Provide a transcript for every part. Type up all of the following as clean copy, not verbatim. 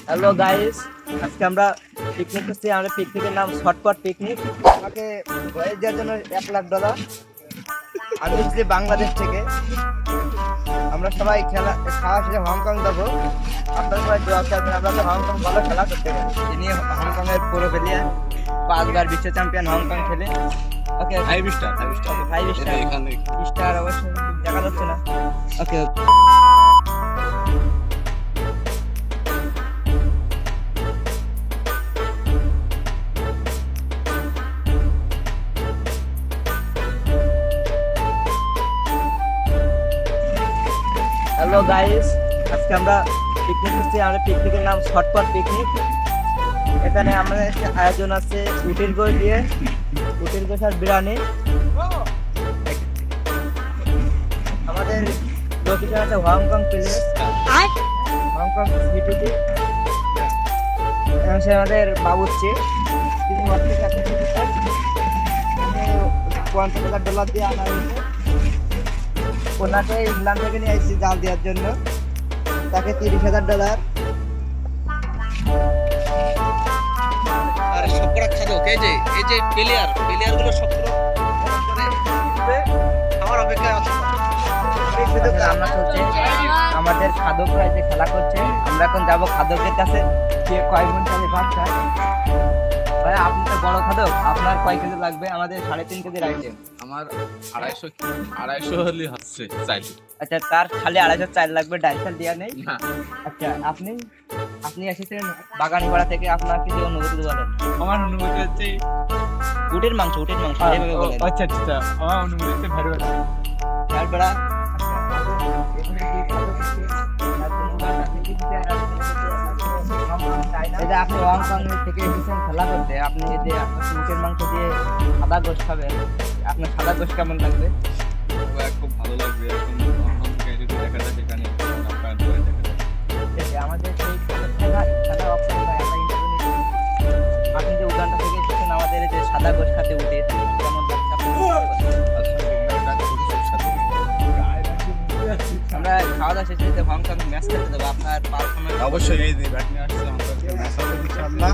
Hello guys, আজকে আমরা picnic করছি। আমাদের পিকনিকের নাম শর্টকাট পিকনিক। আমাকে ভয়েস দেওয়ার জন্য $1,00,000 আমি এসেছি বাংলাদেশ থেকে। আমরা সবাই খাওয়া শেষে হংকং যাবো। আপনারা সবাই দোয়া করবেন, আমরা তো হংকং ভালো খেলা করতে পারি। ইনি হংকং এর পুরো প্লেয়ার, 5বার বিশ্ব চ্যাম্পিয়ন হংকং খেলে। ওকে, 5 স্টার স্টার অবশ্যই দেখা যাচ্ছে না। ওকে হ্যালো গাইস, আজকে আমরা পিকনিক করছি। আমাদের পিকনিকের নাম শর্টকাট পিকনিক। এখানে আমাদের আয়োজন আছে উটের গোশ দিয়ে, উটের গোশ আর বিরিয়ানি। আমাদের লোকেশন আছে হংকং প্লেস, হংকং সিটিতে। এবং সে আমাদের বাবুর্চি, তিনি $50,000 দিয়ে আনা হয়েছে। ওনাকে ইংল্যান্ড থেকে নিয়ে আসছি জাল দেওয়ার জন্য, তাকে $30,000। আর সবকটা খাদক এই যে প্লেয়ার গুলো সবকটা আমার অপেক্ষায় আছে। রান্না চলছে, আমাদের খাদকরা যে খেলা করছে। আমরা এখন যাবো খাদকের কাছে, কে কয় ঘন্টা ভাত খায়। ভাই আপনি তো বড় খাদক, আপনার কয় কেজি লাগবে? আমাদের 3.5 কেজির আইটেম। আমার 250 হলে হচ্ছে চাইলে। আচ্ছা, তার খালি 250 চাল লাগবে, ডাল চাল দেওয়া নেই। না, আচ্ছা, আপনি এসেছেন বাগানিপাড়া থেকে, আপনার কিছু অনুভূতি বলেন। আমার অনুমতি হচ্ছে উটের মাংস এইভাবে বলেন। আচ্ছা আমার অনুমতি হচ্ছে ভালো তারপরে আপনি হংকং থেকে এসেছেন খেলা করতে, আপনি যে উটের মাংস দিয়ে সাদা গোশ খাবেন, আপনার সাদা গোশ কেমন লাগবে? খুব ভালো লাগবে। এখন দেখা যায় সেখানে আমাদের সেই খেলা অপশন নাই, আমরা ইন্টারভিউ নিচ্ছি। আপনি যে উগান্ডা থেকে এসেছেন, আমাদের যে সাদা গোশ খাতে উঠে কেমন লাগছে আমরা খাওয়া দাওয়া শেষে যে হংকং ম্যাচ খেলতে দেবো, আপনার পারফরমেন্স অবশ্যই এই যে ব্যাট নিয়ে আসছে আমাদের ম্যাচ হবে ইনশাআল্লাহ।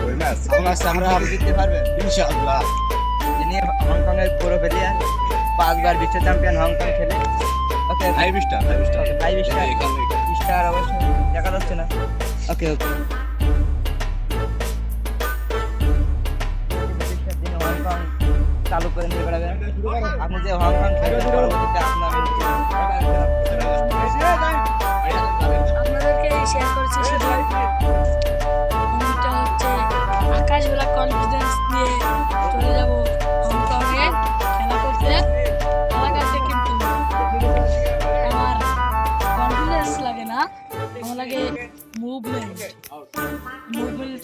ওই ম্যাচ আমরা জিততে পারবেন ইনশাআল্লাহ। যিনি হংকং এর পুরো প্লেয়ার, 5বার বিশ্ব চ্যাম্পিয়ন হংকং খেলে। ওকে 5 স্টার 5 স্টার অবশ্যই দেখা যাচ্ছে না। ওকে দিনে হংকং চালু করে নিয়ে বেড়াবেন। আপনি যে হংকং খেলবেন, পরবর্তীতে আপনার আপনাদেরকে শেয়ার করেছি শুধু এটা হচ্ছে আকাশ বলা কনফিডেন্স নিয়ে চলে যাব হংকংয়ে খেলা করতে কিন্তু আমার কনফিডেন্স লাগে না, আমার লাগে মুভমেন্টের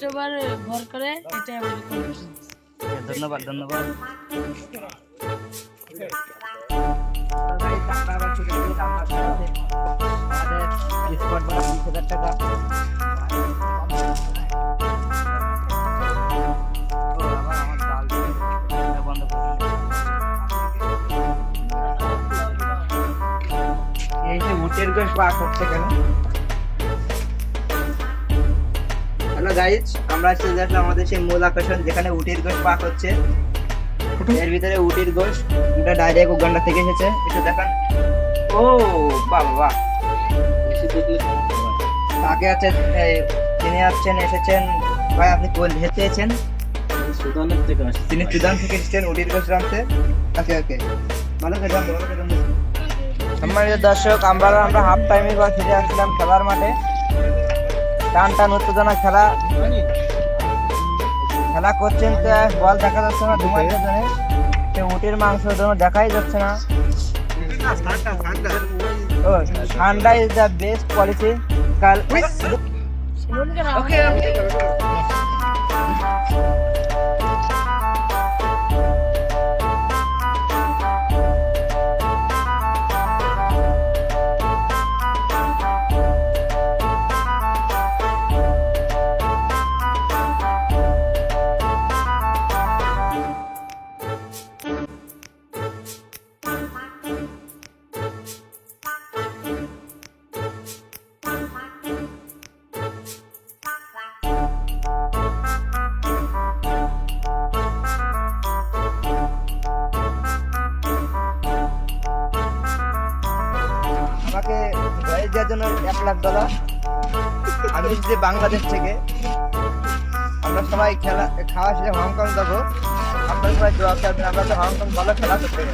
উপর ভর করে, এটা আমার কনফিডেন্স। ধন্যবাদ। আমাদের স্পট ভাড়া $20,000। এই যে উটের গোশ পাক হচ্ছে কেন? হ্যালো গাইজ, আমরা চলে আসলাম আমাদের সেই মূল আকর্ষণ, যেখানে উটের গোশ পাক হচ্ছে। এর ভিতরে উটের গোশ, এটা ডাইরেক্ট উগান্ডা থেকে এসেছে। একটু দেখান। ও বাবা, তাকে আছে তিনি এসেছেন। ভাই আপনি কোন হেঁটে এসেছেন? সুদানের থেকে আসছে। তিনি সুদান থেকে এসেছেন উটের গোশ রাখতে। ওকে ভালো করে সম্মানিত দর্শক, আমরা হাফ টাইমের পর ফিরে আসলাম খেলার মাঠে। টান উত্তেজনা খেলা করছেন, তো বল দেখা যাচ্ছে না, ধুমার জন্য উটের মাংস দেখাই যাচ্ছে না। ও ঠান্ডা ইজ দ্য বেস্ট পলিসি। কাল দেওয়ার জন্য $1,00,000। আমি এসেছি বাংলাদেশ থেকে। আমরা সবাই খাওয়া শেষে হংকং যাবো। আপনার সবাই দোয়া করবেন, আমরা তো হংকং ভালো খেলা করতে পারি।